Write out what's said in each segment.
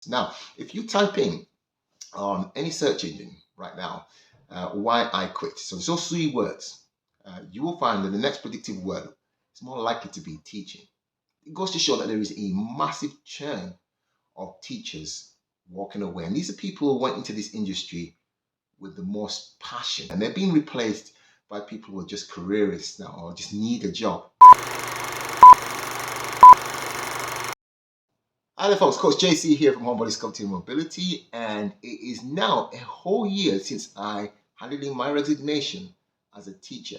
Now, if you type in on any search engine right now, why I quit, so it's those 3 words, you will find that the next predictive word is more likely to be teaching. It goes to show that there is a massive churn of teachers walking away. And these are people who went into this industry with the most passion, and they're being replaced by people who are just careerists now or just need a job. Hi there folks, Coach JC here from Homebody Sculpting Mobility, and it is now a whole year since I handed in my resignation as a teacher.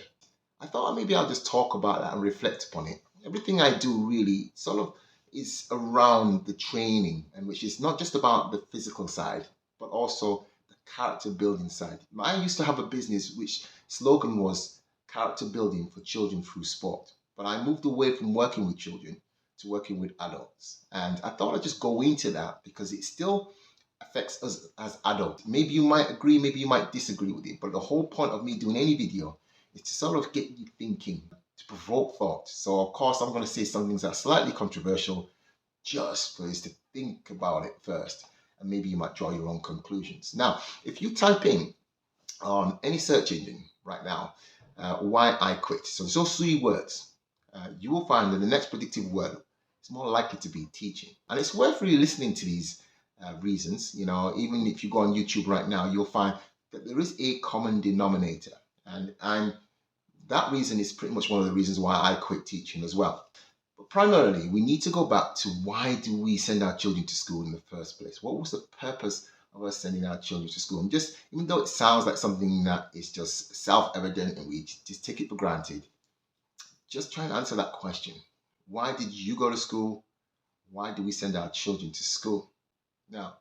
I thought maybe I'll just talk about that and reflect upon it. Everything I do really sort of is around the training, and which is not just about the physical side, but also the character building side. I used to have a business which slogan was character building for children through sport, but I moved away from working with children to working with adults. And I thought I'd just go into that because it still affects us as adults. Maybe you might agree, maybe you might disagree with it, but the whole point of me doing any video is to sort of get you thinking, to provoke thought. So of course I'm going to say some things that are slightly controversial just for us to think about it first, and maybe you might draw your own conclusions. Now, if you type in on any search engine right now, why I quit, so it's those 3 words, you will find that the next predictive word is more likely to be teaching. And it's worth really listening to these reasons. You know, even if you go on YouTube right now, you'll find that there is a common denominator. And that reason is pretty much one of the reasons why I quit teaching as well. But primarily, we need to go back to why do we send our children to school in the first place? What was the purpose of us sending our children to school? And just, even though it sounds like something that is just self-evident and we just take it for granted, just try and answer that question. Why did you go to school? Why do we send our children to school? Now,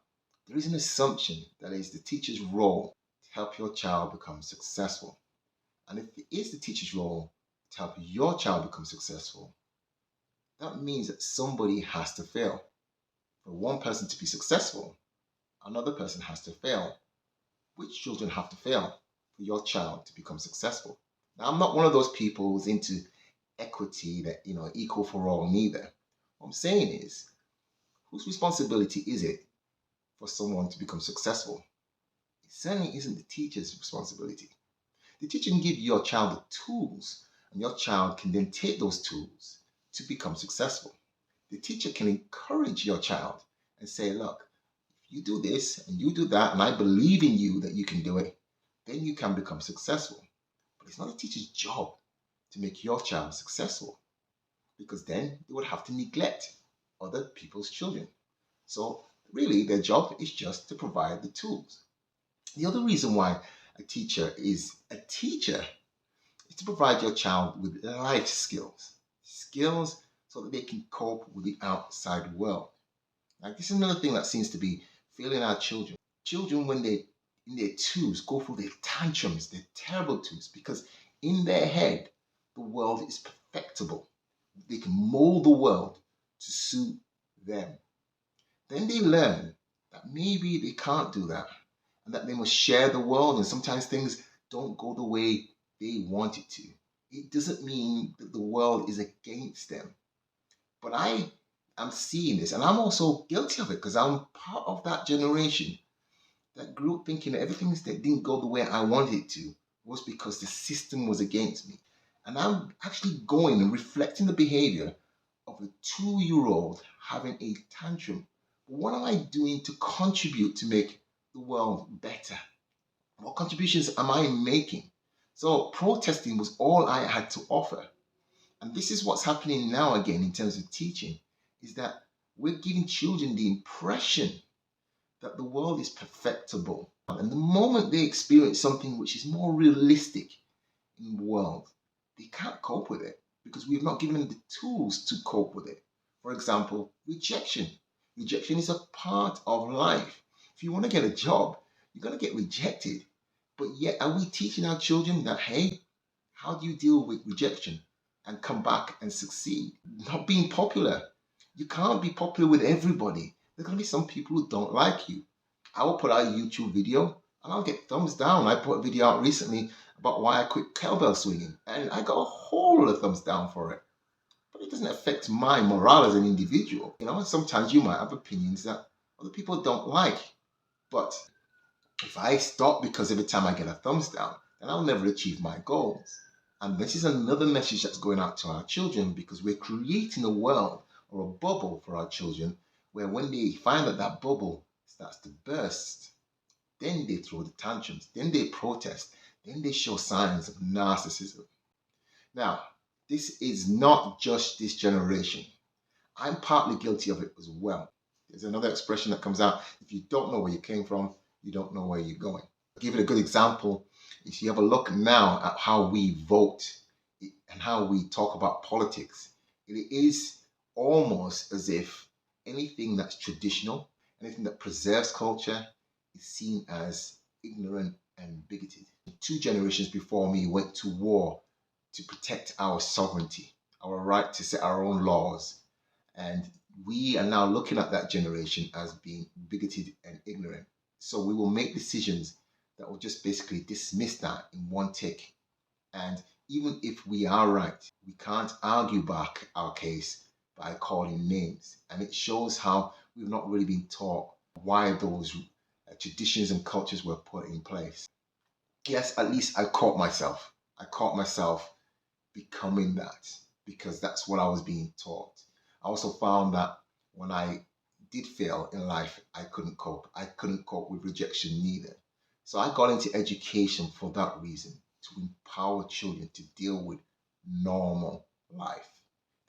there is an assumption that it is the teacher's role to help your child become successful. And if it is the teacher's role to help your child become successful, that means that somebody has to fail. For one person to be successful, another person has to fail. Which children have to fail for your child to become successful? Now, I'm not one of those people who's into equity, that, equal for all neither. What I'm saying is, whose responsibility is it for someone to become successful? It certainly isn't the teacher's responsibility. The teacher can give your child the tools, and your child can then take those tools to become successful. The teacher can encourage your child and say, look, if you do this and you do that, and I believe in you that you can do it, then you can become successful. But it's not a teacher's job to make your child successful, because then they would have to neglect other people's children. So really their job is just to provide the tools. The other reason why a teacher is a teacher is to provide your child with life skills so that they can cope with the outside world. Like, this is another thing that seems to be failing our children. Children, when they in their twos, go through their tantrums, their terrible twos, because in their head the world is perfectible. They can mold the world to suit them. Then they learn that maybe they can't do that, and that they must share the world, and sometimes things don't go the way they want it to. It doesn't mean that the world is against them. But I am seeing this, and I'm also guilty of it, because I'm part of that generation that grew up thinking that everything that didn't go the way I wanted it to was because the system was against me. And I'm actually going and reflecting the behavior of a 2-year-old having a tantrum. What am I doing to contribute to make the world better? What contributions am I making? So protesting was all I had to offer. And this is what's happening now again in terms of teaching, is that we're giving children the impression that the world is perfectible. And the moment they experience something which is more realistic in the world, they can't cope with it because we've not given them the tools to cope with it. For example, rejection. Rejection is a part of life. If you want to get a job, you're going to get rejected. But yet, are we teaching our children that, hey, how do you deal with rejection and come back and succeed? Not being popular. You can't be popular with everybody. There's going to be some people who don't like you. I will put out a YouTube video and I'll get thumbs down. I put a video out recently about why I quit kettlebell swinging, and I got a whole lot of thumbs down for it. But it doesn't affect my morale as an individual. Sometimes you might have opinions that other people don't like. But if I stop because every time I get a thumbs down, then I'll never achieve my goals. And this is another message that's going out to our children, because we're creating a world or a bubble for our children where when they find that that bubble starts to burst, then they throw the tantrums, then they protest, then they show signs of narcissism. Now, this is not just this generation. I'm partly guilty of it as well. There's another expression that comes out: if you don't know where you came from, you don't know where you're going. I'll give it a good example. If you have a look now at how we vote and how we talk about politics, it is almost as if anything that's traditional, anything that preserves culture, is seen as ignorant and bigoted. 2 generations before me went to war to protect our sovereignty, our right to set our own laws. And we are now looking at that generation as being bigoted and ignorant. So we will make decisions that will just basically dismiss that in one take. And even if we are right, we can't argue back our case by calling names. And it shows how we've not really been taught why those traditions and cultures were put in place. Yes, at least I caught myself. I caught myself becoming that, because that's what I was being taught. I also found that when I did fail in life, I couldn't cope. I couldn't cope with rejection neither. So I got into education for that reason, to empower children to deal with normal life,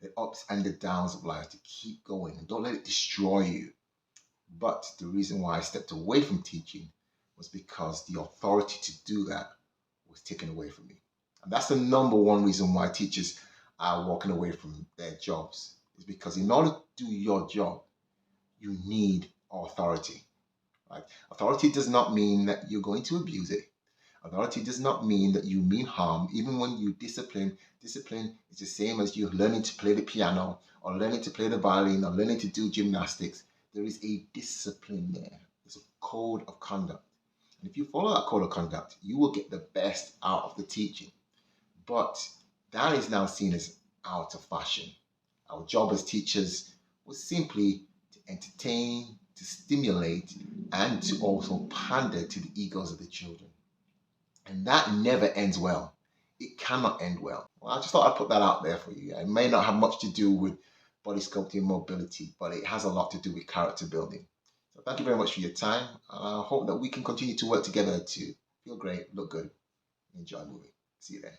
the ups and the downs of life, to keep going and don't let it destroy you. But the reason why I stepped away from teaching was because the authority to do that was taken away from me. And that's the number one reason why teachers are walking away from their jobs, is because in order to do your job, you need authority. Right? Authority does not mean that you're going to abuse it. Authority does not mean that you mean harm. Even when you discipline, discipline is the same as you learning to play the piano or learning to play the violin or learning to do gymnastics. There is a discipline there. There's a code of conduct. And if you follow that code of conduct, you will get the best out of the teaching. But that is now seen as out of fashion. Our job as teachers was simply to entertain, to stimulate, and to also pander to the egos of the children. And that never ends well. It cannot end well. Well, I just thought I'd put that out there for you. It may not have much to do with body sculpting and mobility, but it has a lot to do with character building. So thank you very much for your time. I hope that we can continue to work together to feel great, look good, and enjoy moving. See you then.